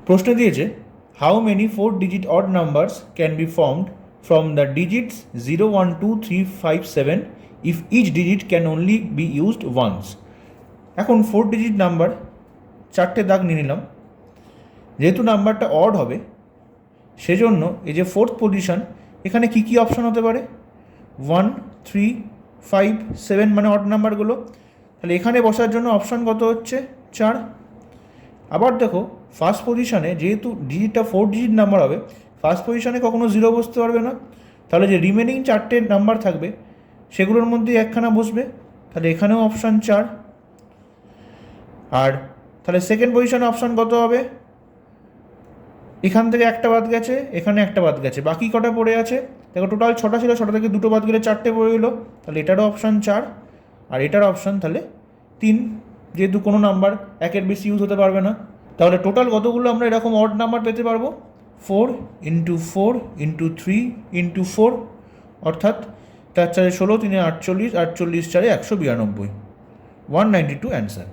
প্রশ্নে দিয়েছে how many 4-digit odd numbers can be formed from the digits 0, 1, 2, 3, 5, 7 if each digit can only be used once. এখন 4-digit number, চারটে দাগ নিয়ে নিলাম। যেহেতু নাম্বারটা অড হবে সেজন্য এই যে ফোর্থ পজিশন, এখানে কী কী অপশান হতে পারে? 1, 3, 5, 7 মানে অড নাম্বারগুলো। তাহলে এখানে বসার জন্য অপশান কত হচ্ছে? 4। আবার দেখো ফার্স্ট পজিশানে যেহেতু ডিজিটটা 4-digit নাম্বার হবে, ফার্স্ট পজিশানে কখনো 0 বসতে পারবে না। তাহলে যে রিমেনিং চারটে নাম্বার থাকবে সেগুলোর মধ্যে একখানা বসবে, তাহলে এখানেও অপশান 4। আর তাহলে সেকেন্ড পজিশানে অপশান কত হবে? এখান থেকে একটা বাদ গেছে, এখানে একটা বাদ গেছে, বাকি কটা পড়ে আছে দেখো। টোটাল 6টা ছিল, 6টা থেকে 2টো বাদ গেলে 4টে পড়ে গেলো। তাহলে এটারও অপশান 4 আর এটার অপশান তাহলে 3, যেহেতু কোনো নাম্বার একের বেশি ইউজ হতে পারবে না। তাহলে টোটাল কতগুলো আমরা এরকম অড নাম্বার পেতে পারবো? 4 × 4 × 3 × 4, অর্থাৎ 4 × 4 = 16, 3 × 48, 48 × 4 = 192 অ্যান্সার।